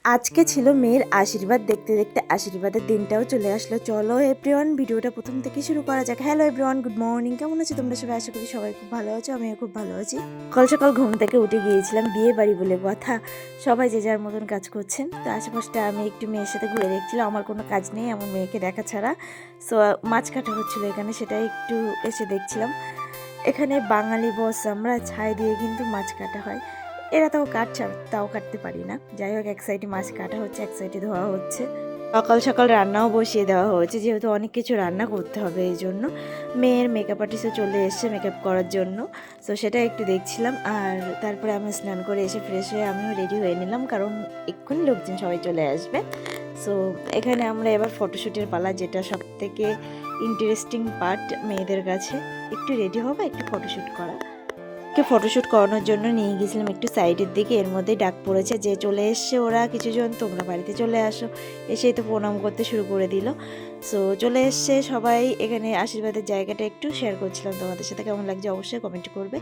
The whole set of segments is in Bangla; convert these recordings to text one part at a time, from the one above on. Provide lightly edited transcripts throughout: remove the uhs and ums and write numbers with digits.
আজকে ছিল মেয়ের আশীর্বাদ, দেখতে দেখতে আশীর্বাদের দিনটাও চলে আসলো। চলো এভরিওয়ান, ভিডিওটা প্রথম থেকে শুরু করা যাক। Hello everyone, good morning. কেমন আছো তোমরা সবাই? আশা করি সবাই খুব ভালো আছো, আমিও খুব ভালো আছি। সকাল সকাল ঘুম থেকে উঠে গিয়েছিলাম, বিয়ে বাড়ি বলে কথা, সবাই যে যার মতন কাজ করছেন। তো আশেপাশটা আমি একটু মেয়ের সাথে ঘুরে দেখছিলাম, আমার কোনো কাজ নেই আমার মেয়েকে দেখা ছাড়া। সো মাছ কাটা হচ্ছিলো এখানে, সেটাই একটু এসে দেখছিলাম। এখানে বাঙালি বস আমরা, ছাই দিয়ে কিন্তু মাছ কাটা হয়। এরা তাও কাটছে, তাও কাটতে পারি না। যাই হোক, এক সাইডে মাছ কাটা হচ্ছে, এক সাইডে ধোয়া হচ্ছে। সকাল সকাল রান্নাও বসিয়ে দেওয়া হয়েছে, যেহেতু অনেক কিছু রান্না করতে হবে। এই জন্য মেয়ের মেকআপ আর্টিস্টও চলে এসছে মেকআপ করার জন্য। সো সেটা একটু দেখছিলাম। আর তারপরে আমি স্নান করে এসে ফ্রেশ হয়ে আমিও রেডি হয়ে নিলাম, কারণ এক্ষুনি লোকজন সবাই চলে আসবে। সো এখানে আমরা এবার ফটোশ্যুটের পালা, যেটা সব থেকে ইন্টারেস্টিং পার্ট মেয়েদের কাছে। একটু রেডি হবো, একটু ফটোশ্যুট করা। ফটোশ্যুট করানোর জন্য নিয়ে গেছিলাম একটু সাইডের দিকে। এর মধ্যেই ডাক পড়েছে যে চলে এসছে ওরা কিছুজন, তোমরা বাড়িতে চলে আসো। এসেই তো প্রণাম করতে শুরু করে দিল। সো চলে এসছে সবাই। এখানে আশীর্বাদের জায়গাটা একটু শেয়ার করছিলাম তোমাদের সাথে, কেমন লাগছে অবশ্যই কমেন্ট করবে।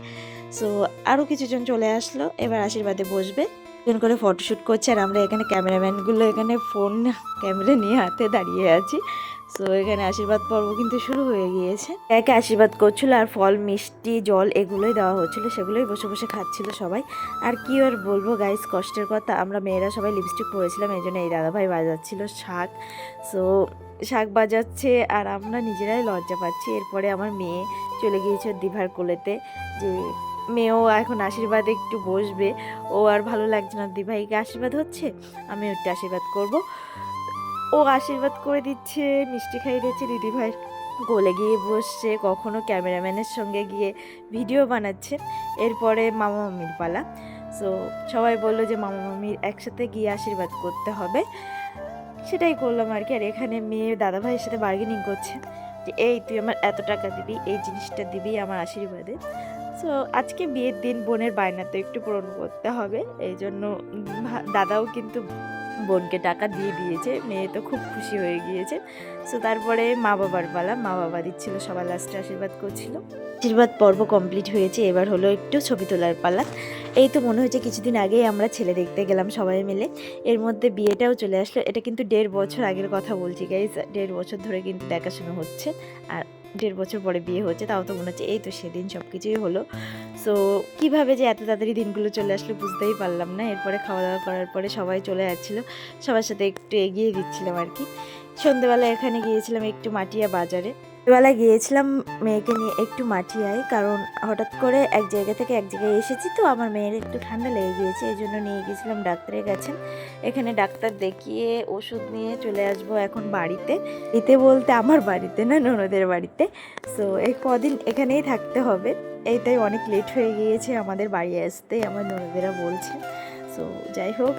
সো আরও কিছুজন চলে আসলো, এবার আশীর্বাদে বসবে। একজন করে ফটোশ্যুট করছে, আর আমরা এখানে ক্যামেরাম্যানগুলো এখানে ফোন ক্যামেরা নিয়ে হাতে দাঁড়িয়ে আছি। সো এখানে আশীর্বাদ পর্ব কিন্তু শুরু হয়ে গিয়েছে। একে আশীর্বাদ করছিল, আর ফল মিষ্টি জল এগুলোই দেওয়া হচ্ছিল, সেগুলোই বসে বসে খাচ্ছিল সবাই। আর কি আর বলবো গাইস, কষ্টের কথা, আমরা মেয়েরা সবাই লিপস্টিক পরেছিলাম, এই জন্য এই দাদাভাই বাজাচ্ছিল শাক। সো শাক বাজাচ্ছে, আর আমরা নিজেরাই লজ্জা পাচ্ছি। এরপরে আমার মেয়ে চলে গিয়েছে দিভার কোলেতে, যে মেয়েও এখন আশীর্বাদে একটু বসবে। ও আর ভালো লাগছে না, দিভাইকে আশীর্বাদ হচ্ছে, আমি একটু আশীর্বাদ করব। ও আশীর্বাদ করে দিচ্ছে, মিষ্টি খাইয়ে দিচ্ছে, দিদিভাইয়ের কোলে গিয়ে বসছে, কখনো ক্যামেরাম্যানের সঙ্গে গিয়ে ভিডিও বানাচ্ছে। এরপরে মামা মামির পালা। সো সবাই বললো যে মামা মামির একসাথে গিয়ে আশীর্বাদ করতে হবে, সেটাই করলাম আর কি। আর এখানে মেয়ে দাদাভাইয়ের সাথে বার্গেনিং করছে যে এই তুই আমার এত টাকা দিবি, এই জিনিসটা দিবি আমার আশীর্বাদে। সো আজকে বিয়ের দিন, বোনের বায়না তো একটু পূরণ করতে হবে, এই জন্য দাদাও কিন্তু বোনকে টাকা দিয়ে দিয়েছে। মেয়ে তো খুব খুশি হয়ে গিয়েছে। সো তারপরে মা বাবার পালা, মা বাবা দিচ্ছিল, সবার লাস্টে আশীর্বাদ করছিল। আশীর্বাদ পর্ব কমপ্লিট হয়েছে, এবার হলো একটু ছবি তোলার পালা। এই তো মনে হয়েছে কিছুদিন আগেই আমরা ছেলে দেখতে গেলাম সবাই মিলে, এর মধ্যে বিয়েটাও চলে আসলো। এটা কিন্তু 1.5 বছর আগের কথা বলছি গাইজ, 1.5 বছর ধরে কিন্তু দেখাশোনা হচ্ছে, আর 1.5 বছর পরে বিয়ে হচ্ছে। তাও তো মনে হচ্ছে এই তো সেদিন সব কিছুই হলো। সো কীভাবে যে এত তাড়াতাড়ি দিনগুলো চলে আসলো বুঝতেই পারলাম না। এরপরে খাওয়া দাওয়া করার পরে সবাই চলে যাচ্ছিলো, সবার সাথে একটু এগিয়ে দিচ্ছিলাম আর কি। সন্ধ্যেবেলা এখানে গিয়েছিলাম একটু মাটিয়া বাজারে। সন্ধ্যেবেলা গিয়েছিলাম মেয়েকে নিয়ে একটু মাটিয়ায়, কারণ হঠাৎ করে এক জায়গা থেকে এক জায়গায় এসেছি, তো আমার মেয়ের একটু ঠান্ডা লেগে গিয়েছে, এই জন্য নিয়ে গিয়েছিলাম ডাক্তারের কাছে। এখানে ডাক্তার দেখিয়ে ওষুধ নিয়ে চলে আসবো এখন বাড়িতে। এতে বলতে আমার বাড়িতে না, ননদের বাড়িতে। সো এই কদিন এখানেই থাকতে হবে, এইটাই অনেক লেট হয়ে গিয়েছে আমাদের বাড়ি আসতে, আমার ননদেরা বলছে। সো যাই হোক,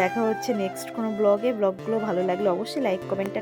দেখা হচ্ছে নেক্সট কোনো ব্লগে। ব্লগগুলো ভালো লাগলে অবশ্যই লাইক কমেন্টটা